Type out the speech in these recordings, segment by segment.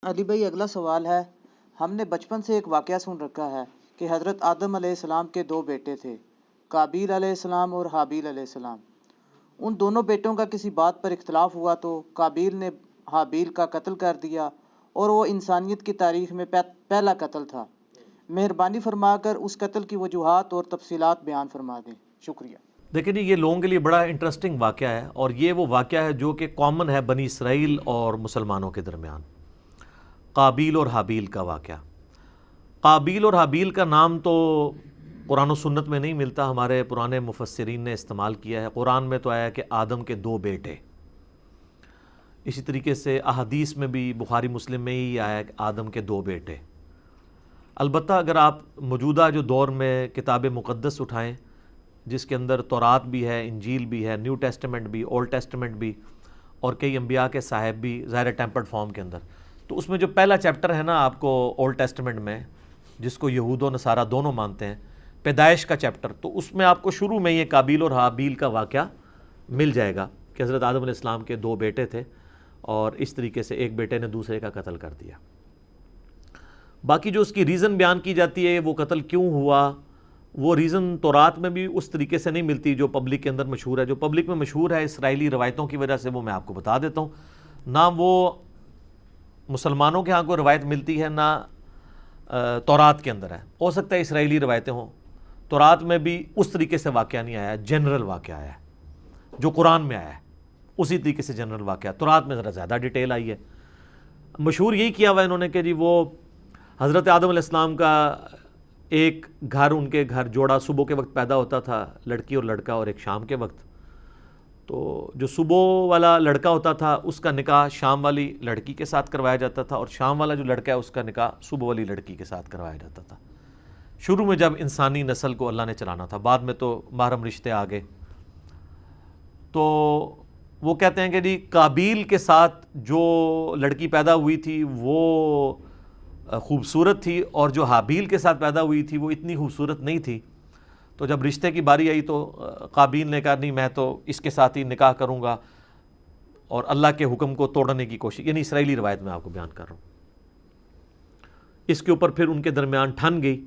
علی بھائی اگلا سوال ہے، ہم نے بچپن سے ایک واقعہ سن رکھا ہے کہ حضرت آدم علیہ السلام کے دو بیٹے تھے، قابیل علیہ السلام اور حابیل علیہ السلام۔ ان دونوں بیٹوں کا کسی بات پر اختلاف ہوا تو قابیل نے حابیل کا قتل کر دیا اور وہ انسانیت کی تاریخ میں پہلا قتل تھا۔ مہربانی فرما کر اس قتل کی وجوہات اور تفصیلات بیان فرما دیں، شکریہ۔ دیکھیں جی، یہ لوگوں کے لیے بڑا انٹرسٹنگ واقعہ ہے، اور یہ وہ واقعہ ہے جو کہ کامن ہے بنی اسرائیل اور مسلمانوں کے درمیان۔ قابیل اور حابیل کا واقعہ۔ قابیل اور حابیل کا نام تو قرآن و سنت میں نہیں ملتا، ہمارے پرانے مفسرین نے استعمال کیا ہے۔ قرآن میں تو آیا کہ آدم کے دو بیٹے، اسی طریقے سے احادیث میں بھی بخاری مسلم میں ہی آیا کہ آدم کے دو بیٹے۔ البتہ اگر آپ موجودہ جو دور میں کتاب مقدس اٹھائیں، جس کے اندر تورات بھی ہے، انجیل بھی ہے، نیو ٹیسٹمنٹ بھی، اولڈ ٹیسٹمنٹ بھی، اور کئی انبیاء کے صاحب بھی ظاہر ٹیمپرڈ فارم کے اندر، تو اس میں جو پہلا چیپٹر ہے نا آپ کو اولڈ ٹیسٹمنٹ میں، جس کو یہود و نصارہ دونوں مانتے ہیں، پیدائش کا چیپٹر، تو اس میں آپ کو شروع میں یہ قابیل اور حابیل کا واقعہ مل جائے گا کہ حضرت آدم علیہ السلام کے دو بیٹے تھے، اور اس طریقے سے ایک بیٹے نے دوسرے کا قتل کر دیا۔ باقی جو اس کی ریزن بیان کی جاتی ہے وہ قتل کیوں ہوا، وہ ریزن تورات میں بھی اس طریقے سے نہیں ملتی جو پبلک کے اندر مشہور ہے۔ جو پبلک میں مشہور ہے اسرائیلی روایتوں کی وجہ سے، وہ میں آپ کو بتا دیتا ہوں۔ نہ وہ مسلمانوں کے ہاں کوئی روایت ملتی ہے، نہ تورات کے اندر ہے۔ ہو سکتا ہے اسرائیلی روایتیں ہوں، تورات میں بھی اس طریقے سے واقعہ نہیں آیا، جنرل واقعہ آیا ہے جو قرآن میں آیا ہے، اسی طریقے سے جنرل واقعہ۔ تورات میں ذرا زیادہ ڈیٹیل آئی ہے۔ مشہور یہی کیا ہوا انہوں نے کہ جی وہ حضرت آدم علیہ السلام کا ایک گھر، ان کے گھر جوڑا صبح کے وقت پیدا ہوتا تھا، لڑکی اور لڑکا، اور ایک شام کے وقت۔ تو جو صبح والا لڑکا ہوتا تھا اس کا نکاح شام والی لڑکی کے ساتھ کروایا جاتا تھا، اور شام والا جو لڑکا ہے اس کا نکاح صبح والی لڑکی کے ساتھ کروایا جاتا تھا، شروع میں جب انسانی نسل کو اللہ نے چلانا تھا۔ بعد میں تو محرم رشتے آ گئے۔ تو وہ کہتے ہیں کہ جی قابیل کے ساتھ جو لڑکی پیدا ہوئی تھی وہ خوبصورت تھی، اور جو حابیل کے ساتھ پیدا ہوئی تھی وہ اتنی خوبصورت نہیں تھی۔ تو جب رشتے کی باری آئی تو قابیل نے کہا نہیں، میں تو اس کے ساتھ ہی نکاح کروں گا، اور اللہ کے حکم کو توڑنے کی کوشش، یعنی اسرائیلی روایت میں آپ کو بیان کر رہا ہوں۔ اس کے اوپر پھر ان کے درمیان ٹھن گئی،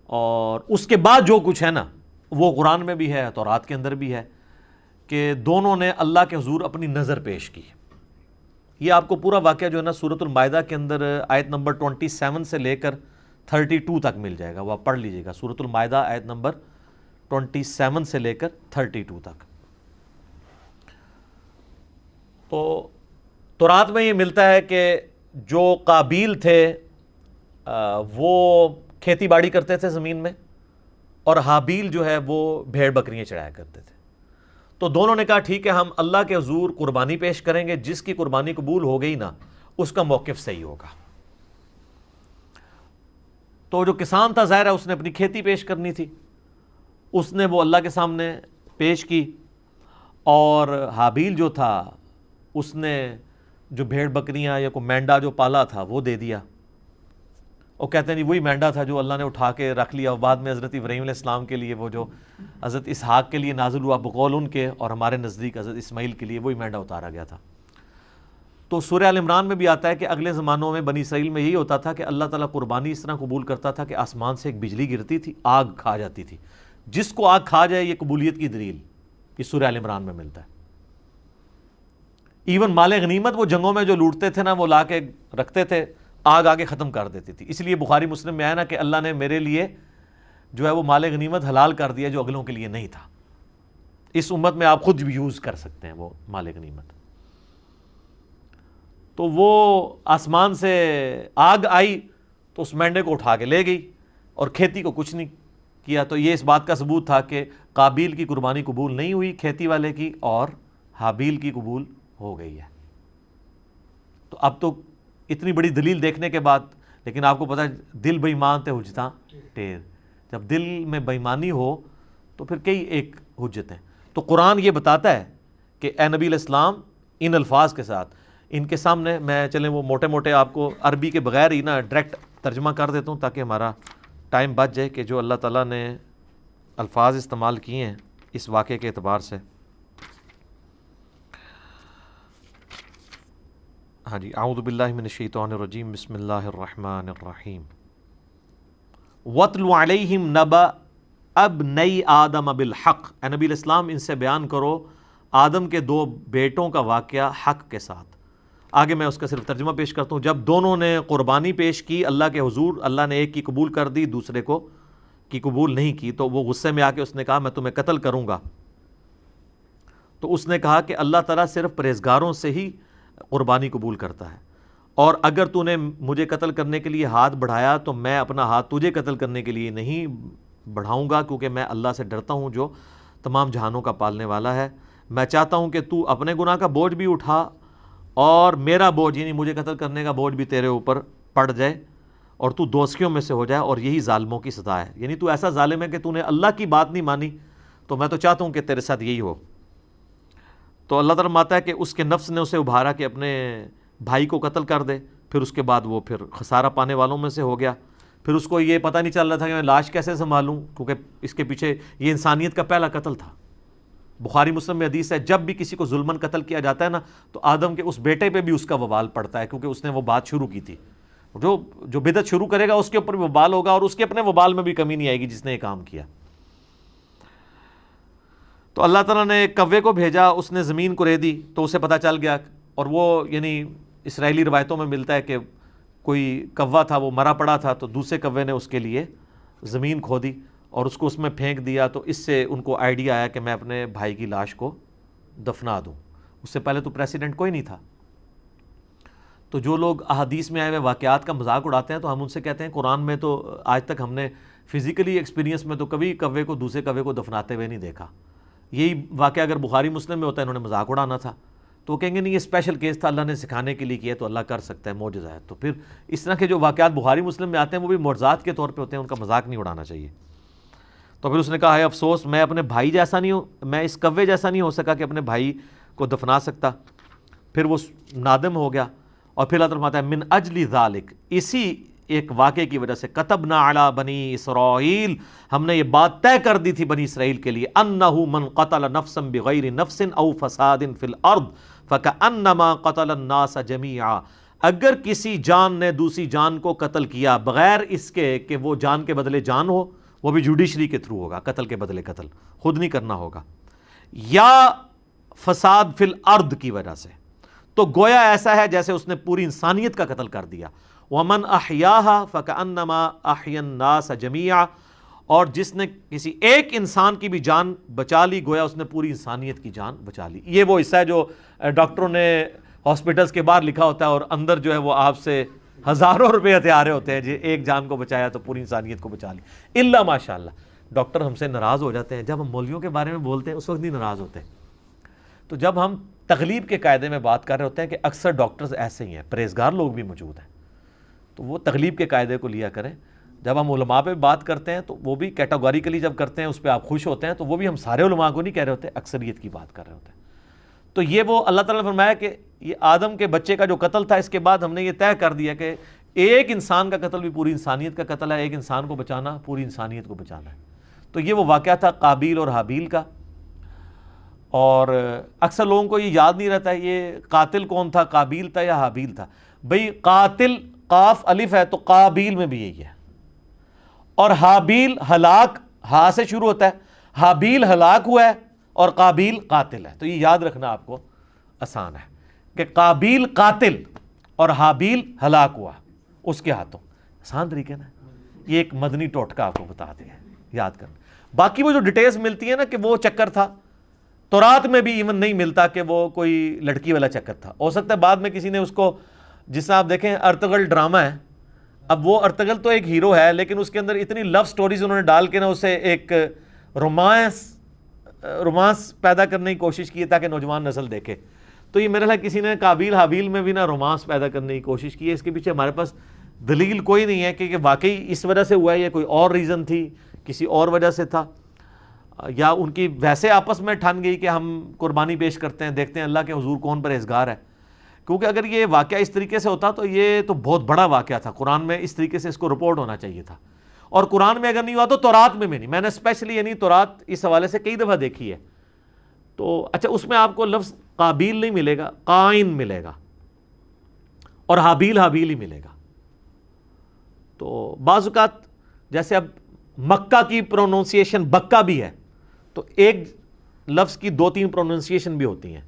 اور اس کے بعد جو کچھ ہے نا وہ قرآن میں بھی ہے، تورات کے اندر بھی ہے، کہ دونوں نے اللہ کے حضور اپنی نظر پیش کی۔ یہ آپ کو پورا واقعہ جو ہے نا سورۃ المائدہ کے اندر آیت نمبر 27 سے لے کر 32 تک مل جائے گا، وہ آپ پڑھ لیجئے گا۔ سورۃ المائدہ آیت نمبر 27 سے لے کر 32 تک۔ تو تورات میں یہ ملتا ہے کہ جو قابیل تھے وہ کھیتی باڑی کرتے تھے زمین میں، اور حابیل جو ہے وہ بھیڑ بکریاں چڑھایا کرتے تھے۔ تو دونوں نے کہا ٹھیک ہے، ہم اللہ کے حضور قربانی پیش کریں گے، جس کی قربانی قبول ہو گئی نا اس کا موقف صحیح ہوگا۔ تو جو کسان تھا ظاہر ہے اس نے اپنی کھیتی پیش کرنی تھی، اس نے وہ اللہ کے سامنے پیش کی، اور حابیل جو تھا اس نے جو بھیڑ بکریاں یا کوئی مینڈا جو پالا تھا وہ دے دیا۔ وہ کہتے ہیں جی وہی مینڈا تھا جو اللہ نے اٹھا کے رکھ لیا، اور بعد میں حضرت ابراہیم علیہ السلام کے لیے وہ جو حضرت اسحاق کے لیے نازل ہوا بقول ان کے، اور ہمارے نزدیک حضرت اسماعیل کے لیے وہی مینڈا اتارا گیا تھا۔ تو سورہ آل عمران میں بھی آتا ہے کہ اگلے زمانوں میں بنی اسرائیل میں یہی ہوتا تھا کہ اللہ تعالیٰ قربانی اس طرح قبول کرتا تھا کہ آسمان سے ایک بجلی گرتی تھی، آگ کھا جاتی تھی۔ جس کو آگ کھا جائے یہ قبولیت کی دلیل، یہ سورہ آل عمران میں ملتا ہے۔ ایون مال غنیمت وہ جنگوں میں جو لوٹتے تھے نا وہ لا کے رکھتے تھے، آگ آگے ختم کر دیتی تھی۔ اس لیے بخاری مسلم میں آیا نا کہ اللہ نے میرے لیے جو ہے وہ مال غنیمت حلال کر دیا جو اگلوں کے لیے نہیں تھا۔ اس امت میں آپ خود بھی یوز کر سکتے ہیں وہ مال غنیمت۔ تو وہ آسمان سے آگ آئی تو اس مینڈے کو اٹھا کے لے گئی، اور کھیتی کو کچھ نہیں کیا۔ تو یہ اس بات کا ثبوت تھا کہ قابیل کی قربانی قبول نہیں ہوئی کھیتی والے کی، اور حابیل کی قبول ہو گئی ہے۔ تو اب تو اتنی بڑی دلیل دیکھنے کے بعد، لیکن آپ کو پتہ ہے دل بے ایمان تے حجتاں ٹیر، جب دل میں بے ایمانی ہو تو پھر کئی ایک حجتیں۔ تو قرآن یہ بتاتا ہے کہ اے نبی علیہ السلام ان الفاظ کے ساتھ، ان کے سامنے میں چلیں وہ موٹے موٹے آپ کو عربی کے بغیر ہی نا ڈائریکٹ ترجمہ کر دیتا ہوں تاکہ ہمارا ٹائم بچ جائے، کہ جو اللہ تعالیٰ نے الفاظ استعمال کیے ہیں اس واقعے کے اعتبار سے۔ ہاں جی، اعوذ باللہ من الشیطان الرجیم، بسم اللہ الرحمن الرحیم۔ وَاتْلُ عَلَيْهِمْ نَبَأَ ابْنَيْ آدَمَ بِالْحَقِّ، اے نبی علیہ السلام ان سے بیان کرو آدم کے دو بیٹوں کا واقعہ حق کے ساتھ۔ آگے میں اس کا صرف ترجمہ پیش کرتا ہوں۔ جب دونوں نے قربانی پیش کی اللہ کے حضور، اللہ نے ایک کی قبول کر دی، دوسرے کو کی قبول نہیں کی، تو وہ غصے میں آ کے اس نے کہا میں تمہیں قتل کروں گا۔ تو اس نے کہا کہ اللہ تعالیٰ صرف پرہیزگاروں سے ہی قربانی قبول کرتا ہے، اور اگر تو نے مجھے قتل کرنے کے لیے ہاتھ بڑھایا تو میں اپنا ہاتھ تجھے قتل کرنے کے لیے نہیں بڑھاؤں گا، کیونکہ میں اللہ سے ڈرتا ہوں جو تمام جہانوں کا پالنے والا ہے۔ میں چاہتا ہوں کہ تو اپنے گناہ کا بوجھ بھی اٹھا اور میرا بوجھ، یعنی مجھے قتل کرنے کا بوجھ بھی تیرے اوپر پڑ جائے اور تو دوزخیوں میں سے ہو جائے، اور یہی ظالموں کی سزا ہے۔ یعنی تو ایسا ظالم ہے کہ تو نے اللہ کی بات نہیں مانی، تو میں تو چاہتا ہوں کہ تیرے ساتھ یہی ہو۔ تو اللہ تعالیٰ فرماتا ہے کہ اس کے نفس نے اسے ابھارا کہ اپنے بھائی کو قتل کر دے، پھر اس کے بعد وہ پھر خسارہ پانے والوں میں سے ہو گیا۔ پھر اس کو یہ پتہ نہیں چل رہا تھا کہ میں لاش کیسے سنبھالوں، کیونکہ اس کے پیچھے یہ انسانیت کا پہلا قتل تھا۔ بخاری مسلم میں حدیث ہے جب بھی کسی کو ظلماً قتل کیا جاتا ہے نا، تو آدم کے اس بیٹے پہ بھی اس کا وبال پڑتا ہے، کیونکہ اس نے وہ بات شروع کی تھی۔ جو بدعت شروع کرے گا اس کے اوپر بھی وبال ہوگا، اور اس کے اپنے وبال میں بھی کمی نہیں آئے گی جس نے یہ کام کیا۔ تو اللہ تعالیٰ نے ایک کوے کو بھیجا، اس نے زمین کو ریدی تو اسے پتہ چل گیا، اور وہ یعنی اسرائیلی روایتوں میں ملتا ہے کہ کوئی کوا تھا وہ مرا پڑا تھا، تو دوسرے کوے نے اس کے لیے زمین کھودی اور اس کو اس میں پھینک دیا، تو اس سے ان کو آئیڈیا آیا کہ میں اپنے بھائی کی لاش کو دفنا دوں۔ اس سے پہلے تو پریسیڈنٹ کوئی نہیں تھا۔ تو جو لوگ احادیث میں آئے ہوئے واقعات کا مذاق اڑاتے ہیں تو ہم ان سے کہتے ہیں قرآن میں تو آج تک ہم نے فزیکلی ایکسپیرینس میں تو کبھی کوے کو دوسرے کوے کو دفناتے ہوئے نہیں دیکھا۔ یہی واقعہ اگر بخاری مسلم میں ہوتا ہے انہوں نے مذاق اڑانا تھا، تو وہ کہیں گے نہیں یہ اسپیشل کیس تھا، اللہ نے سکھانے کے لیے کیا تو اللہ کر سکتا ہے، معجزہ ہے۔ تو پھر اس طرح کے جو واقعات بخاری مسلم میں آتے ہیں وہ بھی معجزات کے طور پہ ہوتے ہیں، ان کا مذاق نہیں اڑانا چاہیے۔ تو پھر اس نے کہا ہے افسوس، میں اپنے بھائی جیسا نہیں ہوں، میں اس کوے جیسا نہیں ہو سکا کہ اپنے بھائی کو دفنا سکتا۔ پھر وہ نادم ہو گیا، اور پھر اللہ تعالیٰ فرماتا ہے من اجل ذالک، اسی ایک واقعے کی وجہ سے کتبنا علی بنی اسرائیل، ہم نے یہ بات طے کر دی تھی بنی اسرائیل کے لیے، انہ من قتل نفسا بغیر نفس او فساد فی الارض فکأنما قتل الناس جمیعا، اگر کسی جان نے دوسری جان کو قتل کیا بغیر اس کے کہ وہ جان کے بدلے جان ہو، وہ بھی جوڈیشری کے تھرو ہوگا، قتل کے بدلے قتل خود نہیں کرنا ہوگا، یا فساد فی الارض کی وجہ سے، تو گویا ایسا ہے جیسے اس نے پوری انسانیت کا قتل کر دیا۔ وَمَنْ أَحْيَاهَا فَكَأَنَّمَا أَحْيَا النَّاسَ جَمِيعًا، اور جس نے کسی ایک انسان کی بھی جان بچا لی گویا اس نے پوری انسانیت کی جان بچا لی۔ یہ وہ حصہ ہے جو ڈاکٹروں نے ہاسپٹلس کے باہر لکھا ہوتا ہے، اور اندر جو ہے وہ آپ سے ہزاروں روپے ہتھیارے ہوتے ہیں، جی ایک جان کو بچایا تو پوری انسانیت کو بچا لی۔ الا ماشاء اللہ، ڈاکٹر ہم سے ناراض ہو جاتے ہیں جب ہم مولویوں کے بارے میں بولتے ہیں، اس وقت نہیں ناراض ہوتے۔ تو جب ہم تغلیب کے قاعدے میں بات کر رہے ہوتے ہیں کہ اکثر ڈاکٹرز ایسے ہی ہیں، پرہیزگار لوگ بھی موجود ہیں، تو وہ تغلیب کے قاعدے کو لیا کریں۔ جب ہم علماء پہ بات کرتے ہیں تو وہ بھی کیٹاگوریکلی جب کرتے ہیں، اس پہ آپ خوش ہوتے ہیں، تو وہ بھی ہم سارے علماء کو نہیں کہہ رہے ہوتے، اکثریت کی بات کر رہے ہوتے ہیں۔ تو یہ وہ اللہ تعالیٰ نے فرمایا کہ یہ آدم کے بچے کا جو قتل تھا، اس کے بعد ہم نے یہ طے کر دیا کہ ایک انسان کا قتل بھی پوری انسانیت کا قتل ہے، ایک انسان کو بچانا پوری انسانیت کو بچانا ہے۔ تو یہ وہ واقعہ تھا قابیل اور حابیل کا، اور اکثر لوگوں کو یہ یاد نہیں رہتا ہے یہ قاتل کون تھا، قابیل تھا یا حابیل تھا۔ بھئی قاتل قاف الف ہے تو قابیل میں بھی یہی ہے، اور حابیل ہلاک ہا سے شروع ہوتا ہے، حابیل ہلاک ہوا ہے اور قابیل قاتل ہے۔ تو یہ یاد رکھنا آپ کو آسان ہے کہ قابیل قاتل اور حابیل ہلاک ہوا اس کے ہاتھوں، آسان طریقے نا۔ یہ ایک مدنی ٹوٹکہ آپ کو بتا دیا، یاد کرنا۔ باقی وہ جو ڈیٹیلز ملتی ہے نا کہ وہ چکر تھا، تورات میں بھی ایون نہیں ملتا کہ وہ کوئی لڑکی والا چکر تھا، ہو سکتا ہے بعد میں کسی نے اس کو، جس سے آپ دیکھیں ارطغرل ڈرامہ ہے، اب وہ ارطغرل تو ایک ہیرو ہے لیکن اس کے اندر اتنی لو سٹوریز انہوں نے ڈال کے نا اسے ایک رومانس پیدا کرنے کی کوشش کی ہے تاکہ نوجوان نسل دیکھے۔ تو یہ میرے خیال کسی نے قابیل حابیل میں بھی نا رومانس پیدا کرنے کی کوشش کی ہے، اس کے پیچھے ہمارے پاس دلیل کوئی نہیں ہے کہ واقعی اس وجہ سے ہوا ہے یا کوئی اور ریزن تھی، کسی اور وجہ سے تھا، یا ان کی ویسے آپس میں ٹھن گئی کہ ہم قربانی پیش کرتے ہیں، دیکھتے ہیں اللہ کے حضور کون پرہیزگار ہے۔ کیونکہ اگر یہ واقعہ اس طریقے سے ہوتا تو یہ تو بہت بڑا واقعہ تھا، قرآن میں اس طریقے سے اس کو رپورٹ ہونا چاہیے تھا، اور قرآن میں اگر نہیں ہوا تو تورات میں نہیں۔ میں نے اسپیشلی یعنی تورات اس حوالے سے کئی دفعہ دیکھی ہے، تو اچھا اس میں آپ کو لفظ قابیل نہیں ملے گا، قائن ملے گا، اور حابیل حابیل ہی ملے گا. تو بعض اوقات جیسے اب مکہ کی پروننسیشن بکہ بھی ہے, تو ایک لفظ کی 2-3 پروننسیشن بھی ہوتی ہیں,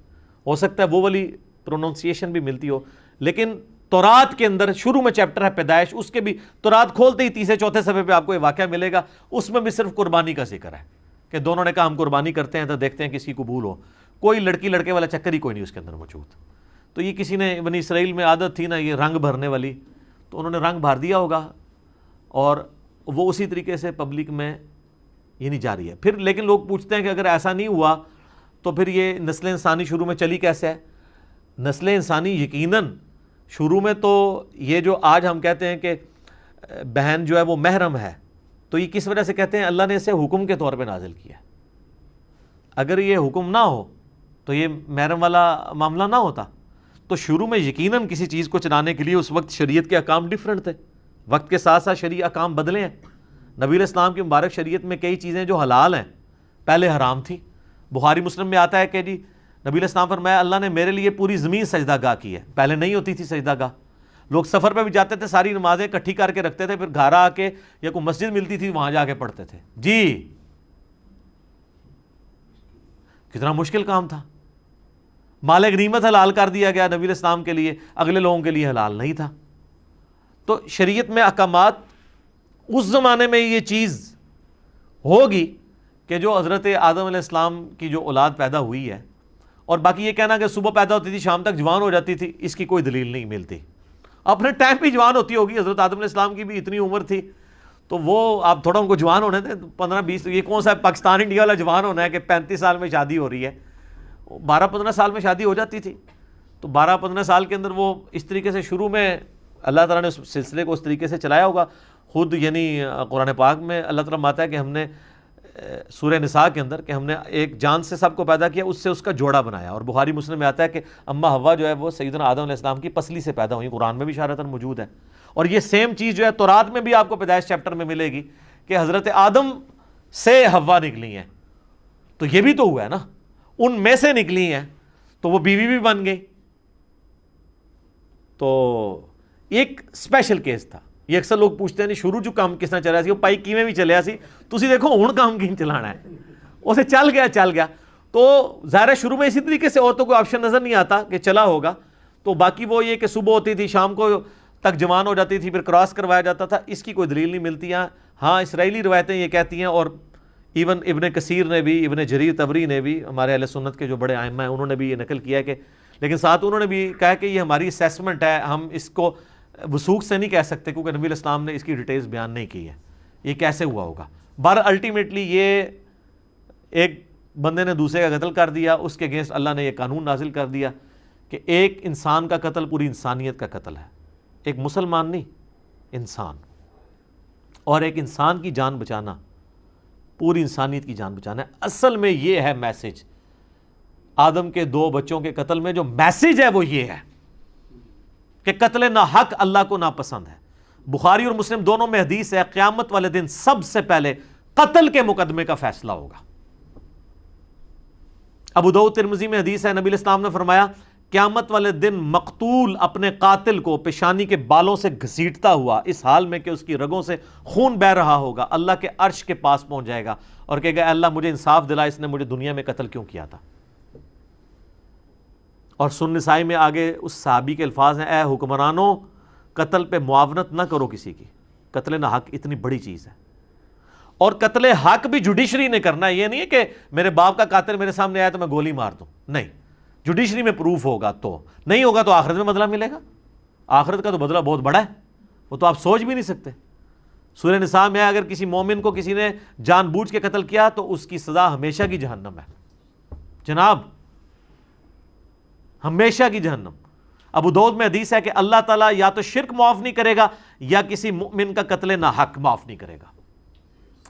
ہو سکتا ہے وہ والی پروننسیشن بھی ملتی ہو. لیکن تورات کے اندر شروع میں چیپٹر ہے پیدائش, اس کے بھی تورات کھولتے ہی 3-4 صفحے پہ آپ کو یہ واقعہ ملے گا, اس میں بھی صرف قربانی کا ذکر ہے کہ دونوں نے کہا ہم قربانی کرتے ہیں تو دیکھتے ہیں کس کی قبول ہو. کوئی لڑکی لڑکے والا چکر ہی کوئی نہیں اس کے اندر موجود. تو یہ کسی نے بنی اسرائیل میں عادت تھی نا یہ رنگ بھرنے والی, تو انہوں نے رنگ بھر دیا ہوگا اور وہ اسی طریقے سے پبلک میں یہ نہیں جاری ہے. پھر لیکن لوگ پوچھتے ہیں کہ اگر ایسا نہیں ہوا تو پھر یہ نسل انسانی شروع میں چلی کیسے ہے؟ نسل انسانی یقیناً شروع میں تو یہ جو آج ہم کہتے ہیں کہ بہن جو ہے وہ محرم ہے, تو یہ کس وجہ سے کہتے ہیں؟ اللہ نے اسے حکم کے طور پہ نازل کیا ہے. اگر یہ حکم نہ ہو تو یہ محرم والا معاملہ نہ ہوتا. تو شروع میں یقیناً کسی چیز کو چلانے کے لیے اس وقت شریعت کے احکام ڈیفرنٹ تھے, وقت کے ساتھ ساتھ شرعی احکام بدلے ہیں. نبی علیہ السلام کی مبارک شریعت میں کئی چیزیں جو حلال ہیں پہلے حرام تھی. بخاری مسلم میں آتا ہے کہ جی نبی علیہ السلام فرمایا اللہ نے میرے لیے پوری زمین سجدہ گاہ کی ہے, پہلے نہیں ہوتی تھی سجدہ گاہ. لوگ سفر پہ بھی جاتے تھے, ساری نمازیں اکٹھی کر کے رکھتے تھے, پھر گھر آ کے یا کوئی مسجد ملتی تھی وہاں جا کے پڑھتے تھے. جی کتنا مشکل کام تھا. مال غنیمت حلال کر دیا گیا نبی علیہ السلام کے لیے, اگلے لوگوں کے لیے حلال نہیں تھا. تو شریعت میں احکامات اس زمانے میں یہ چیز ہوگی کہ جو حضرت آدم علیہ السلام کی جو اولاد پیدا ہوئی ہے, اور باقی یہ کہنا کہ صبح پیدا ہوتی تھی شام تک جوان ہو جاتی تھی, اس کی کوئی دلیل نہیں ملتی. اپنے ٹائم پہ جوان ہوتی ہوگی, حضرت آدم علیہ السلام کی بھی اتنی عمر تھی, تو وہ آپ تھوڑا ان کو جوان ہونے تھے 15-20. یہ کون سا پاکستان انڈیا والا جوان ہونا ہے کہ 35 سال میں شادی ہو رہی ہے؟ 12-15 سال میں شادی ہو جاتی تھی. تو 12-15 سال کے اندر وہ اس طریقے سے شروع میں اللہ تعالیٰ نے اس سلسلے کو اس طریقے سے چلایا ہوگا. خود یعنی قرآن پاک میں اللہ تعالیٰ ماتا ہے کہ ہم نے سورہ نساء کے اندر کہ ہم نے ایک جان سے سب کو پیدا کیا, اس سے اس کا جوڑا بنایا. اور بخاری مسلم میں آتا ہے کہ اما حوا جو ہے وہ سیدنا آدم علیہ السلام کی پسلی سے پیدا ہوئی, قرآن میں بھی اشارتاً موجود ہے. اور یہ سیم چیز جو ہے تورات میں بھی آپ کو پیدائش چیپٹر میں ملے گی کہ حضرت آدم سے حوا نکلی ہیں. تو یہ بھی تو ہوا ہے نا, ان میں سے نکلی ہیں تو وہ بیوی بھی بن گئی. تو ایک اسپیشل کیس تھا. یہ اکثر لوگ پوچھتے ہیں نہیں شروع جو کام کس طرح چلیا سی, وہ پائی کیویں بھی چلیا سی, تسی دیکھو ہن کام کیں چلانا ہے, اسے چل گیا. تو ظاہر ہے شروع میں اسی طریقے سے عورتوں کو آپشن نظر نہیں آتا کہ چلا ہوگا. تو باقی وہ یہ کہ صبح ہوتی تھی شام کو تک جوان ہو جاتی تھی, پھر کراس کروایا جاتا تھا, اس کی کوئی دلیل نہیں ملتی. ہاں اسرائیلی روایتیں یہ کہتی ہیں, اور ایون ابن کثیر نے بھی, ابن جریر طبری نے بھی, ہمارے اہل سنت کے جو بڑے ائمہ ہیں انہوں نے بھی یہ نقل کیا ہے کہ, لیکن ساتھ انہوں نے بھی کہا کہ یہ ہماری اسیسمنٹ ہے, ہم اس کو وثوق سے نہیں کہہ سکتے کیونکہ نبی علیہ السلام نے اس کی ڈیٹیلز بیان نہیں کی ہے یہ کیسے ہوا ہوگا. الٹیمیٹلی یہ ایک بندے نے دوسرے کا قتل کر دیا, اس کے اگینسٹ اللہ نے یہ قانون نازل کر دیا کہ ایک انسان کا قتل پوری انسانیت کا قتل ہے, ایک مسلمان نہیں انسان, اور ایک انسان کی جان بچانا پوری انسانیت کی جان بچانا ہے. اصل میں یہ ہے میسج آدم کے 2 بچوں کے قتل میں, جو میسج ہے وہ یہ ہے کہ قتل نہ حق اللہ کو ناپسند ہے. بخاری اور مسلم دونوں میں حدیث ہے قیامت والے دن سب سے پہلے قتل کے مقدمے کا فیصلہ ہوگا. ابو داؤد ترمذی میں حدیث ہے نبی علیہ السلام نے فرمایا قیامت والے دن مقتول اپنے قاتل کو پیشانی کے بالوں سے گھسیٹتا ہوا اس حال میں کہ اس کی رگوں سے خون بہہ رہا ہوگا, اللہ کے عرش کے پاس پہنچ جائے گا اور کہے گا اللہ مجھے انصاف دلا, اس نے مجھے دنیا میں قتل کیوں کیا تھا. اور سنن نسائی میں آگے اس صحابی کے الفاظ ہیں, اے حکمرانوں قتل پہ معاونت نہ کرو کسی کی, قتل نہ حق اتنی بڑی چیز ہے. اور قتل حق بھی جوڈیشری نے کرنا ہے, یہ نہیں ہے کہ میرے باپ کا قاتل میرے سامنے آیا تو میں گولی مار دوں, نہیں, جوڈیشری میں پروف ہوگا, تو نہیں ہوگا تو آخرت میں بدلہ ملے گا. آخرت کا تو بدلہ بہت بڑا ہے, وہ تو آپ سوچ بھی نہیں سکتے. سورہ نساء میں اگر کسی مومن کو کسی نے جان بوجھ کے قتل کیا تو اس کی سزا ہمیشہ کی جہنم ہے جناب, ہمیشہ کی جہنم. ابو داؤد میں حدیث ہے کہ اللہ تعالیٰ یا تو شرک معاف نہیں کرے گا یا کسی مؤمن کا قتل نہ حق معاف نہیں کرے گا.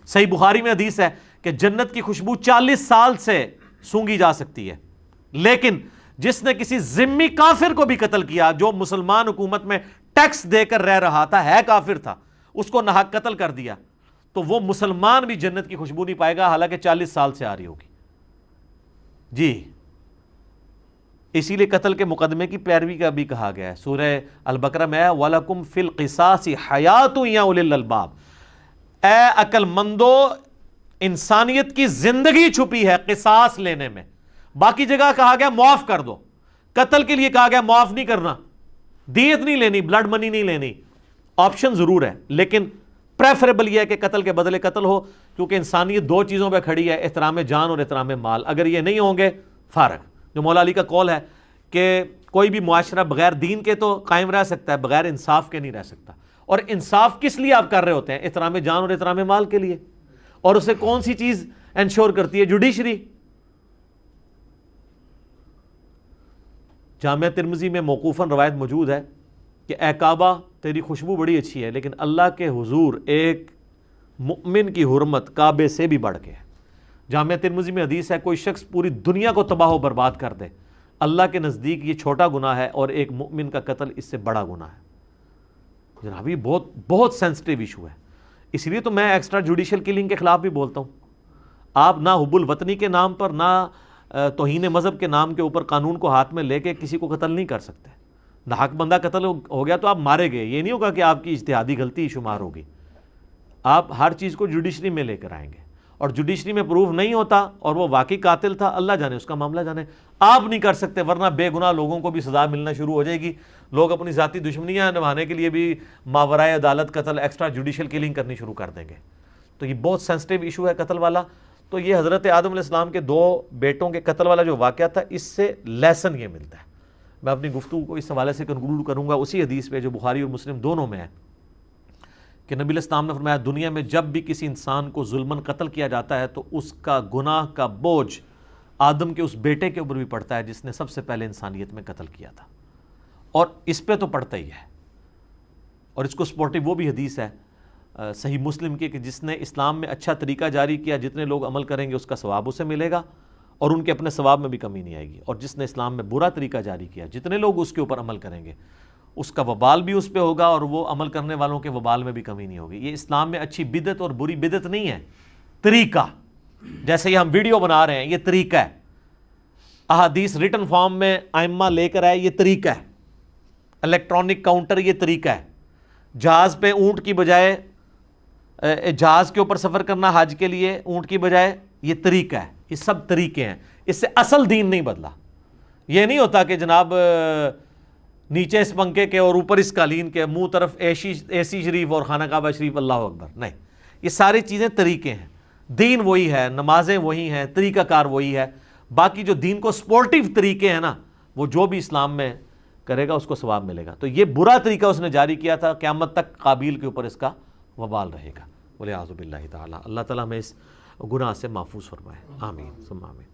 صحیح بخاری میں حدیث ہے کہ جنت کی خوشبو 40 سال سے سونگی جا سکتی ہے, لیکن جس نے کسی ذمی کافر کو بھی قتل کیا جو مسلمان حکومت میں ٹیکس دے کر رہ رہا تھا, ہے کافر تھا, اس کو ناحق قتل کر دیا تو وہ مسلمان بھی جنت کی خوشبو نہیں پائے گا حالانکہ 40 سال سے آ رہی ہوگی. جی اسی لیے قتل کے مقدمے کی پیروی کا بھی کہا گیا ہے. سورہ البقرہ میں ہے وَلَكُمْ فِي الْقِصَاصِ حَيَاتٌ يَا أُولِي الْأَلْبَابِ, اے عقل مندو انسانیت کی زندگی چھپی ہے قصاص لینے میں. باقی جگہ کہا گیا معاف کر دو, قتل کے لیے کہا گیا معاف نہیں کرنا, دیت نہیں لینی, بلڈ منی نہیں لینی. آپشن ضرور ہے لیکن پریفریبل یہ ہے کہ قتل کے بدلے قتل ہو, کیونکہ انسانیت دو چیزوں پہ کھڑی ہے, احترام جان اور احترام مال. اگر یہ نہیں ہوں گے فارغ. جو مولا علی کا قول ہے کہ کوئی بھی معاشرہ بغیر دین کے تو قائم رہ سکتا ہے, بغیر انصاف کے نہیں رہ سکتا. اور انصاف کس لیے آپ کر رہے ہوتے ہیں؟ احترام جان اور احترام مال کے لیے. اور اسے کون سی چیز انشور کرتی ہے؟ جوڈیشری. جامعہ ترمذی میں موقوفاً روایت موجود ہے کہ اے کعبہ تیری خوشبو بڑی اچھی ہے, لیکن اللہ کے حضور ایک مؤمن کی حرمت کعبے سے بھی بڑھ کے ہے. جامعہ ترمذی میں حدیث ہے کوئی شخص پوری دنیا کو تباہ و برباد کر دے, اللہ کے نزدیک یہ چھوٹا گناہ ہے, اور ایک مؤمن کا قتل اس سے بڑا گناہ ہے. جناب یہ بہت بہت سینسٹیو ایشو ہے. اس لیے تو میں ایکسٹرا جوڈیشل کلنگ کے خلاف بھی بولتا ہوں. آپ نہ حب الوطنی کے نام پر, نہ توہین مذہب کے نام کے اوپر قانون کو ہاتھ میں لے کے کسی کو قتل نہیں کر سکتے. ناحق بندہ قتل ہو گیا تو آپ مارے گئے, یہ نہیں ہوگا کہ آپ کی اجتہادی غلطی شمار ہوگی. آپ ہر چیز کو جوڈیشری میں لے کر آئیں گے, اور جوڈیشری میں پروف نہیں ہوتا اور وہ واقعی قاتل تھا, اللہ جانے اس کا معاملہ جانے, آپ نہیں کر سکتے. ورنہ بے گناہ لوگوں کو بھی سزا ملنا شروع ہو جائے گی. لوگ اپنی ذاتی دشمنیاں نبھانے کے لیے بھی ماورائے عدالت قتل, ایکسٹرا جوڈیشل کلنگ کرنی شروع کر دیں گے. تو یہ بہت سینسٹیو ایشو ہے قتل والا. تو یہ حضرت آدم علیہ السلام کے دو بیٹوں کے قتل والا جو واقعہ تھا, اس سے لیسن یہ ملتا ہے. میں اپنی گفتگو کو اس حوالے سے کنکلوڈ کروں گا اسی حدیث پہ جو بخاری اور مسلم دونوں میں ہے کہ نبی علیہ السلام نے فرمایا دنیا میں جب بھی کسی انسان کو ظلماً قتل کیا جاتا ہے تو اس کا گناہ کا بوجھ آدم کے اس بیٹے کے اوپر بھی پڑتا ہے جس نے سب سے پہلے انسانیت میں قتل کیا تھا. اور اس پہ تو پڑتا ہی ہے. اور اس کو سپورٹو وہ بھی حدیث ہے صحیح مسلم کی کہ جس نے اسلام میں اچھا طریقہ جاری کیا, جتنے لوگ عمل کریں گے اس کا ثواب اسے ملے گا, اور ان کے اپنے ثواب میں بھی کمی نہیں آئے گی. اور جس نے اسلام میں برا طریقہ جاری کیا, جتنے لوگ اس کے اوپر عمل کریں گے اس کا وبال بھی اس پہ ہوگا, اور وہ عمل کرنے والوں کے وبال میں بھی کمی نہیں ہوگی. یہ اسلام میں اچھی بدعت اور بری بدعت نہیں ہے, طریقہ. جیسے یہ ہم ویڈیو بنا رہے ہیں یہ طریقہ ہے, احادیث ریٹن فارم میں ائمہ لے کر آئے یہ طریقہ ہے, الیکٹرانک کاؤنٹر یہ طریقہ ہے, جہاز پہ اونٹ کی بجائے جہاز کے اوپر سفر کرنا حج کے لیے اونٹ کی بجائے یہ طریقہ ہے. یہ سب طریقے ہیں, اس سے اصل دین نہیں بدلا. یہ نہیں ہوتا کہ جناب نیچے اس پنکھے کے اور اوپر اس قالین کے, منہ طرف اے سی شریف اور خانہ کعبہ شریف, اللہ اکبر. نہیں, یہ ساری چیزیں طریقے ہیں. دین وہی ہے, نمازیں وہی ہیں, طریقہ کار وہی ہے. باقی جو دین کو سپورٹیو طریقے ہیں نا, وہ جو بھی اسلام میں کرے گا اس کو ثواب ملے گا. تو یہ برا طریقہ اس نے جاری کیا تھا, قیامت تک قابیل کے اوپر اس کا وبال رہے گا. وَلِعَاذُ بِاللَّهِ تعالیٰ. اللہ تعالیٰ ہمیں اس گناہ سے محفوظ فرمائے. آمین ثم آمین.